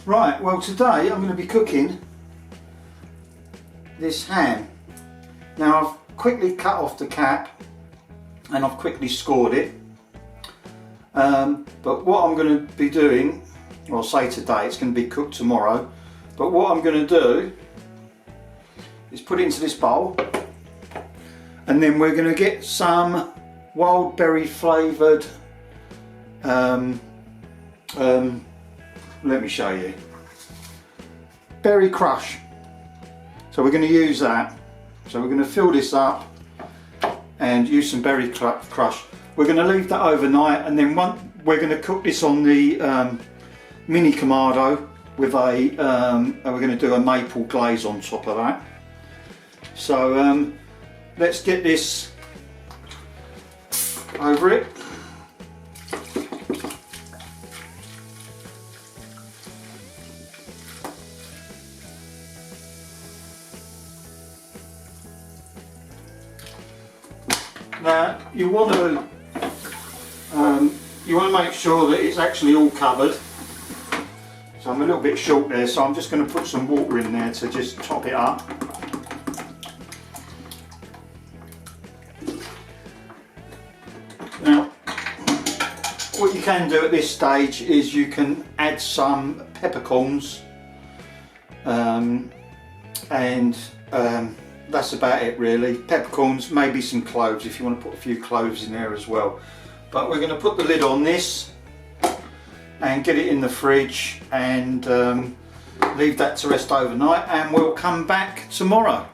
Right, well today I'm going to be cooking this ham. Now I've quickly cut off the cap and I've quickly scored it. But what I'm going to be doing, well, I'll say today, it's going to be cooked tomorrow, but what I'm going to do is put it into this bowl, and then we're going to get some wild berry flavoured, let me show you, berry crush. So we're going to use that. So we're going to fill this up and use some berry crush. We're going to leave that overnight, and then we're going to cook this on the mini Kamado with a, we're going to do a maple glaze on top of that. So let's get this over it. Now you want to make sure that it's actually all covered. So I'm a little bit short there, so I'm just going to put some water in there to just top it up. Now, what you can do at this stage is you can add some peppercorns, and that's about it really. Peppercorns, maybe some cloves if you want to put a few cloves in there as well. But we're going to put the lid on this and get it in the fridge and leave that to rest overnight, and we'll come back tomorrow.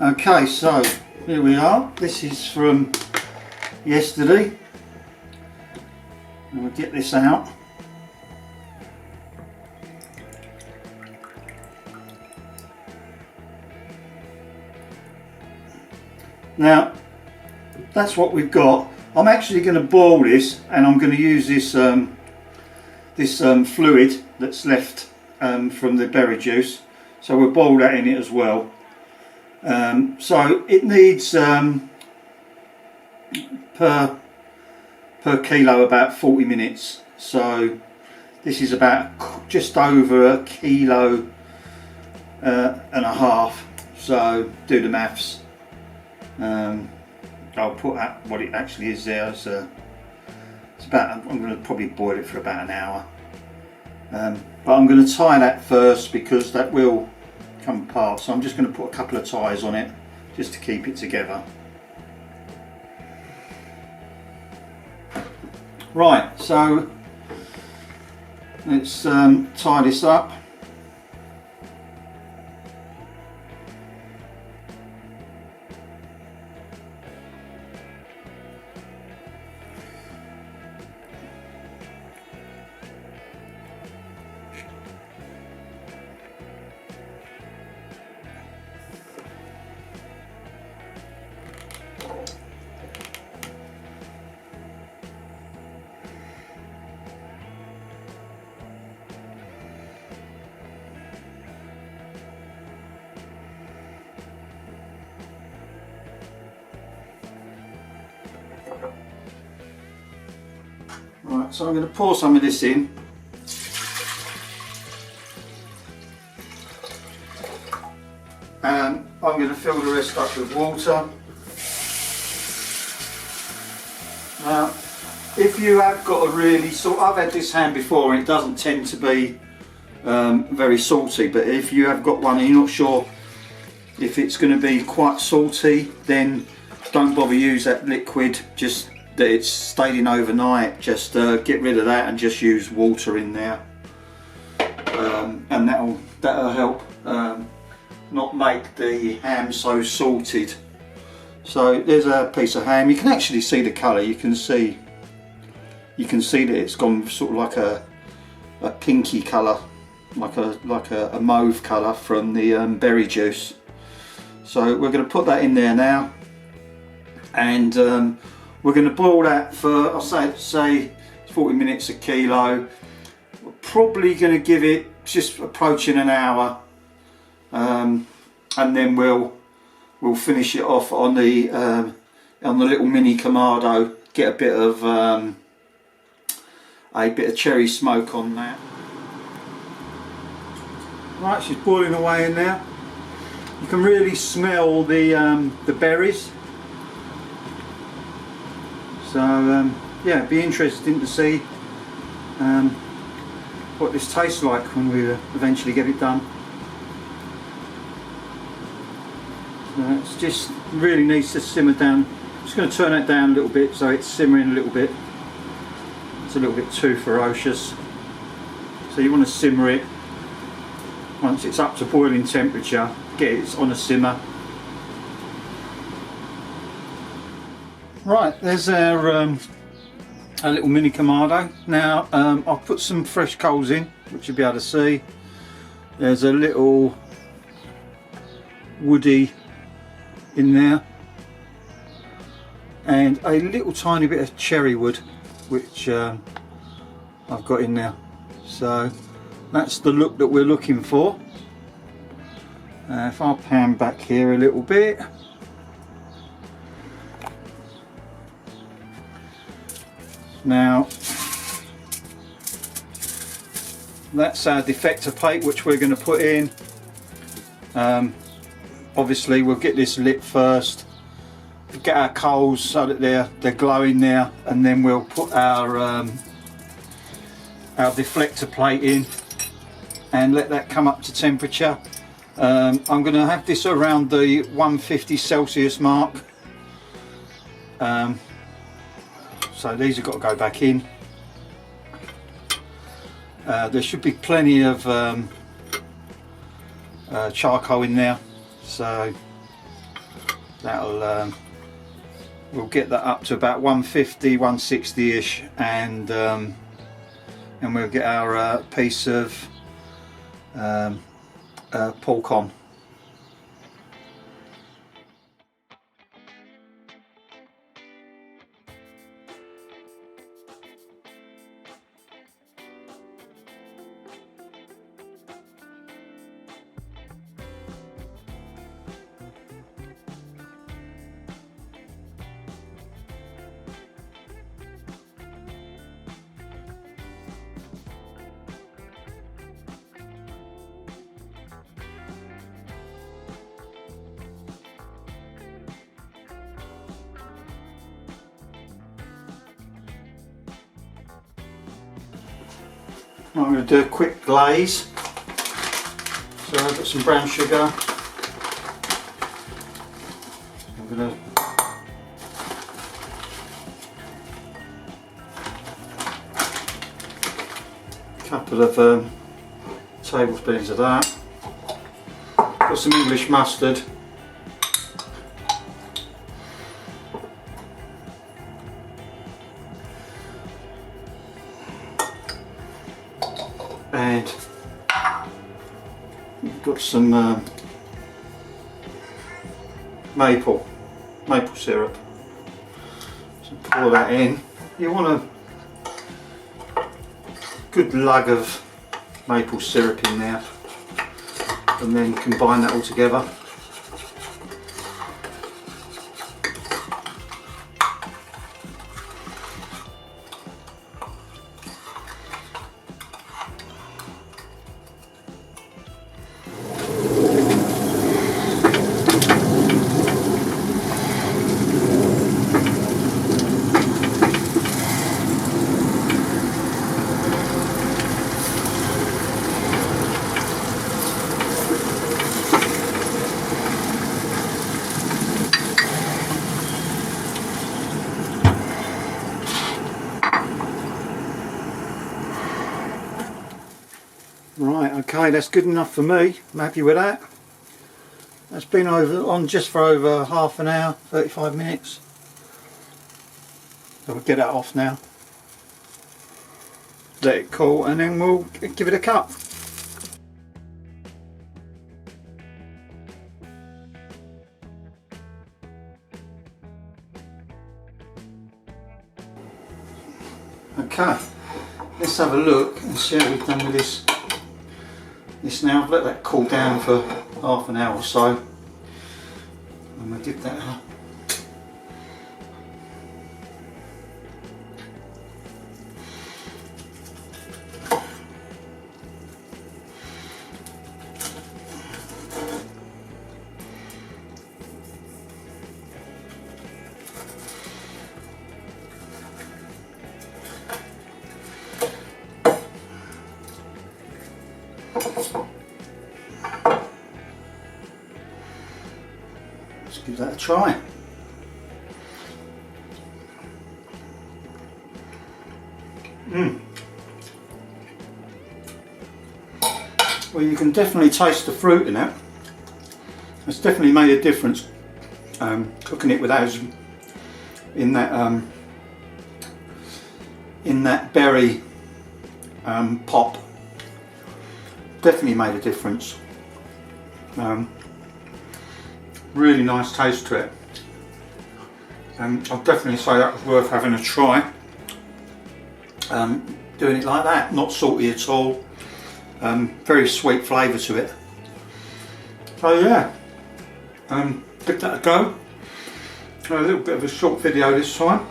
Okay, so here we are. This is from yesterday. And we'll get this out. Now, that's what we've got. I'm actually going to boil this, and I'm going to use this fluid that's left from the berry juice. So we'll boil that in it as well. So it needs per kilo about 40 minutes. So this is about just over a kilo and a half. So do the maths. I'll put out what it actually is there. It's about, I'm going to probably boil it for about an hour. But I'm going to tie that first because that will come apart. So I'm just going to put a couple of ties on it just to keep it together. Right, so let's tie this up. Right, so I'm going to pour some of this in. And I'm going to fill the rest up with water. Now, if you have got a really salt, I've had this ham before and it doesn't tend to be very salty, but if you have got one and you're not sure if it's going to be quite salty, then don't bother use that liquid, just that it's stayed in overnight. Just get rid of that and just use water in there, and that'll help not make the ham so salted. So there's a piece of ham. You can actually see the colour. You can see that it's gone sort of like a pinky colour, like a mauve colour from the berry juice. So we're going to put that in there now, and we're going to boil that for, I'll say 40 minutes a kilo. We're probably going to give it just approaching an hour, and then we'll finish it off on the little mini Kamado. Get a bit of a bit of cherry smoke on that. Right, she's boiling away in there. You can really smell the berries. So yeah, it'd be interesting to see what this tastes like when we eventually get it done. So it's just really needs to simmer down. I'm just going to turn it down a little bit so it's simmering a little bit. It's a little bit too ferocious. So you want to simmer it. Once it's up to boiling temperature, get it on a simmer. Right, there's our little mini Kamado. Now I've put some fresh coals in, which you'll be able to see. There's a little woody in there, and a little tiny bit of cherry wood, which I've got in there. So that's the look that we're looking for. If I pan back here a little bit, now that's our defector plate which we're going to put in. Obviously we'll get this lit first, get our coals so that they're glowing there, and then we'll put our deflector plate in and let that come up to temperature. I'm going to have this around the 150 Celsius mark. So these have got to go back in. There should be plenty of charcoal in there, so that'll we'll get that up to about 150, 160-ish, and we'll get our piece of pork on. I'm going to do a quick glaze. So I've got some brown sugar. I'm going to a couple of tablespoons of that. Got some English mustard. And we've got some maple syrup. So pour that in. You want a good lug of maple syrup in there, and then combine that all together. Right, okay, that's good enough for me. I'm happy with that. That's been on just for over half an hour, 35 minutes. So we'll get that off now. Let it cool, and then we'll give it a cut. Okay, let's have a look and see how we've done with this. Now I've let that cool down for half an hour or so, and we'll give that up. Let's give that a try. Well, you can definitely taste the fruit in it. It's definitely made a difference cooking it with those in that berry pop. Definitely made a difference. Really nice taste to it. I'll definitely say that was worth having a try. Doing it like that, not salty at all. Very sweet flavour to it. So yeah, give that a go. A little bit of a short video this time,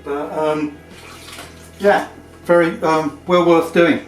but yeah, very well worth doing.